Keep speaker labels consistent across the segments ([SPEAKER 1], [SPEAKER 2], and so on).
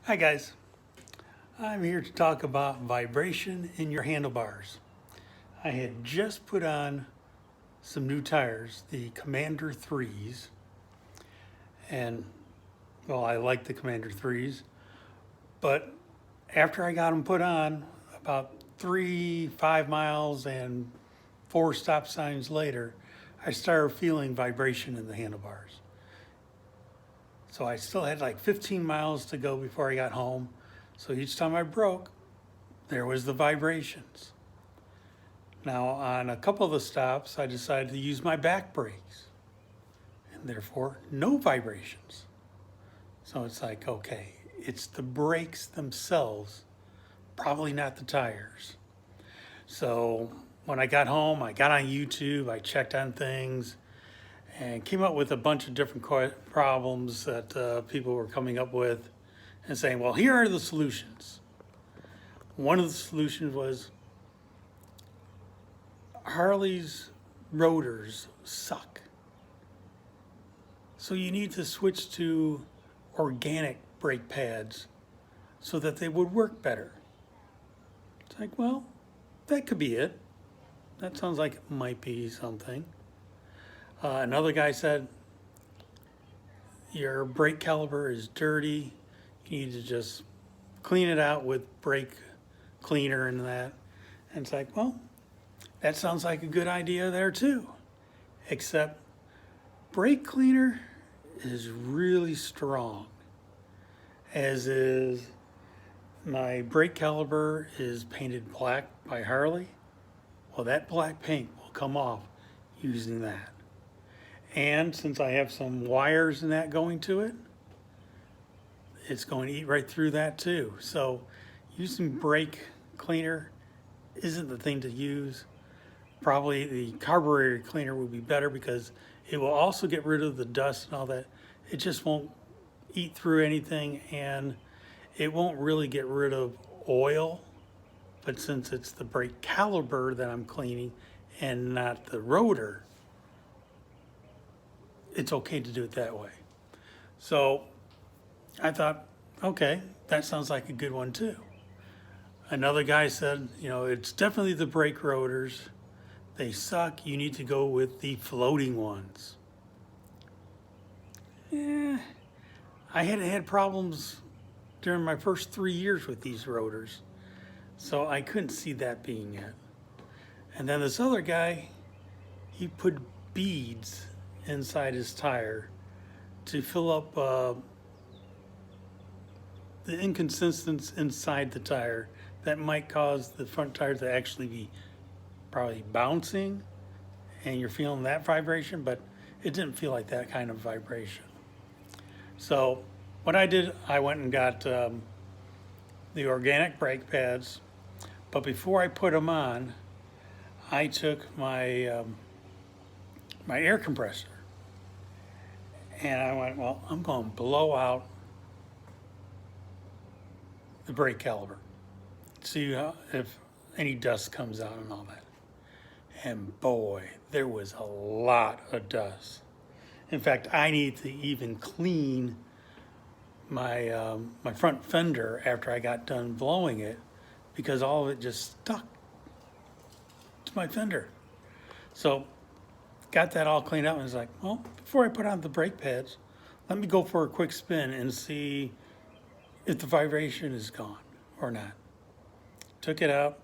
[SPEAKER 1] Hi guys, I'm here to talk about vibration in your handlebars. I had just put on some new tires, the Commander 3s, and well, I like the Commander 3s, but after I got them put on, about 5 miles and 4 stop signs later, I started feeling vibration in the handlebars. So I still had like 15 miles to go before I got home. So each time I broke, there was the vibrations. Now, on a couple of the stops, I decided to use my back brakes, and therefore, no vibrations. So it's like, okay, it's the brakes themselves, probably not the tires. So when I got home, I got on YouTube, I checked on things, and came up with a bunch of different problems that people were coming up with and saying, well, here are the solutions. One of the solutions was Harley's rotors suck. So you need to switch to organic brake pads so that they would work better. It's like, well, that could be it. That sounds like it might be something. Another guy said, your brake caliper is dirty. You need to just clean it out with brake cleaner and that. And it's like, well, that sounds like a good idea there too. Except brake cleaner is really strong, as is my brake caliper is painted black by Harley. Well, that black paint will come off using that. And since I have some wires and that going to it, it's going to eat right through that too. So using brake cleaner isn't the thing to use. Probably the carburetor cleaner would be better because it will also get rid of the dust and all that. It just won't eat through anything, and it won't really get rid of oil. But since it's the brake caliper that I'm cleaning and not the rotor, it's okay to do it that way. So I thought, okay, that sounds like a good one too. Another guy said, it's definitely the brake rotors. They suck. You need to go with the floating ones. Yeah, I had problems during my first 3 years with these rotors, so I couldn't see that being it. And then this other guy, he put beads inside his tire to fill up the inconsistencies inside the tire that might cause the front tire to actually be probably bouncing, and you're feeling that vibration, but it didn't feel like that kind of vibration. So what I did, I went and got the organic brake pads, but before I put them on, I took my my air compressor and I went, well, I'm going to blow out the brake caliper, see if any dust comes out and all that. And boy, there was a lot of dust. In fact, I need to even clean my front fender after I got done blowing it because all of it just stuck to my fender. So got that all cleaned up and was like, well, before I put on the brake pads, let me go for a quick spin and see if the vibration is gone or not. Took it out.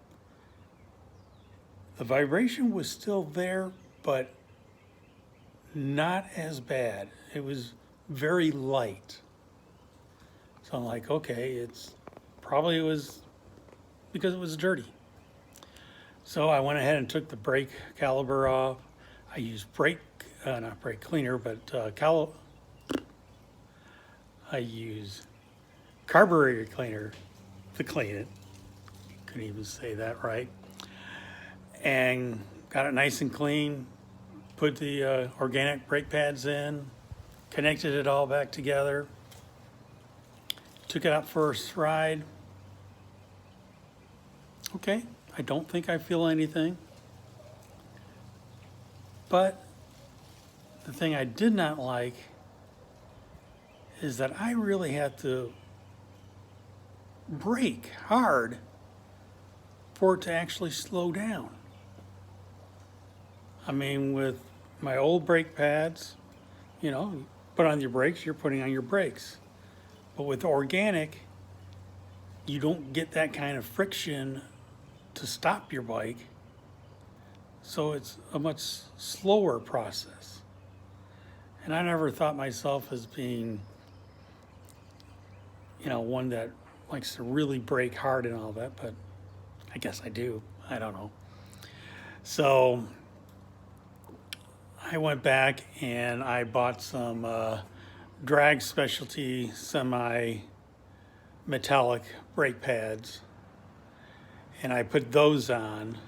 [SPEAKER 1] The vibration was still there, but not as bad. It was very light. So I'm like, okay, it's probably was because it was dirty. So I went ahead and took the brake caliper off. I used not brake cleaner, but I use carburetor cleaner to clean it. Couldn't even say that right. And got it nice and clean. Put the organic brake pads in, connected it all back together. Took it out for a ride. Okay, I don't think I feel anything. But the thing I did not like is that I really had to brake hard for it to actually slow down. I mean, with my old brake pads, you know, you put on your brakes, you're putting on your brakes. But with organic, you don't get that kind of friction to stop your bike. So it's a much slower process. And I never thought myself as being, you know, one that likes to really brake hard and all that, but I guess I do. I don't know. So I went back and I bought some drag specialty semi-metallic brake pads, and I put those on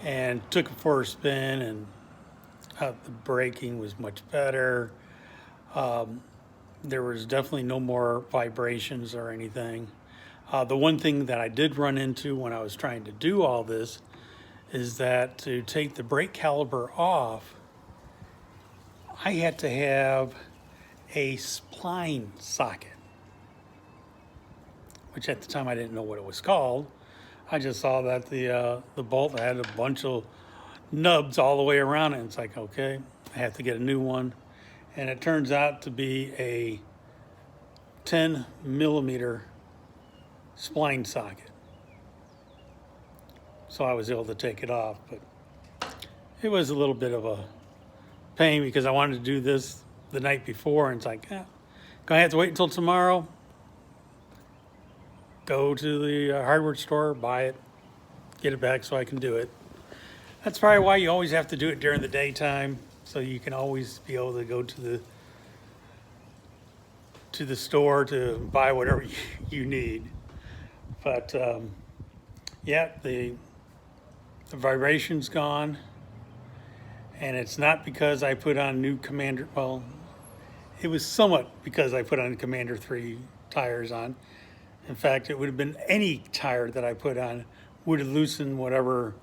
[SPEAKER 1] and took it for a spin, and the braking was much better. There was definitely no more vibrations or anything. The one thing that I did run into when I was trying to do all this is that to take the brake caliper off, I had to have a spline socket, which at the time I didn't know what it was called. I just saw that the bolt had a bunch of nubs all the way around it. And it's like, okay, I have to get a new one. And it turns out to be a 10 millimeter spline socket. So I was able to take it off, but it was a little bit of a pain because I wanted to do this the night before, and it's like, gonna have to wait until tomorrow. Go to the hardware store, buy it, get it back so I can do it. That's probably why you always have to do it during the daytime, so you can always be able to go to the store to buy whatever you need. But yeah, the vibration's gone, and it's not because I put on new Commander, well, it was somewhat because I put on Commander 3 tires on. In fact, it would have been any tire that I put on would have loosened whatever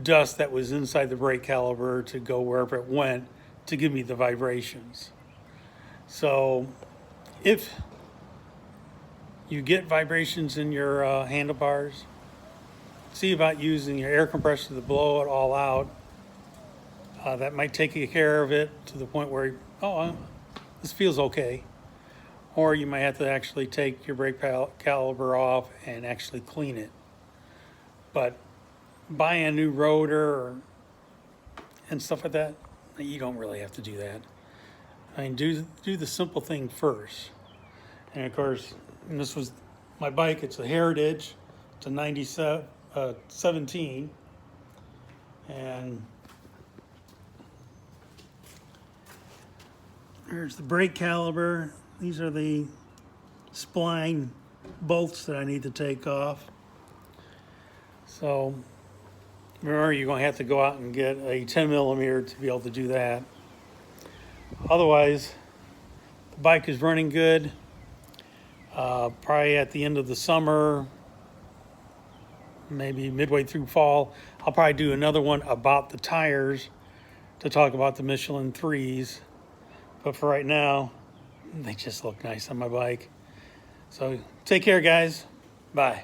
[SPEAKER 1] dust that was inside the brake caliper to go wherever it went to give me the vibrations. So if you get vibrations in your handlebars, see about using your air compressor to blow it all out. That might take care of it to the point where, this feels okay. Or you might have to actually take your brake caliper off and actually clean it. But buying a new rotor and stuff like that, you don't really have to do that. I mean, do the simple thing first. And of course, and this was my bike. It's a Heritage. It's a 17, and there's the brake caliper. These are the spline bolts that I need to take off. So remember, you're going to have to go out and get a 10 millimeter to be able to do that. Otherwise, the bike is running good. Probably at the end of the summer, maybe midway through fall, I'll probably do another one about the tires to talk about the Michelin 3s. But for right now, they just look nice on my bike. So take care, guys. Bye.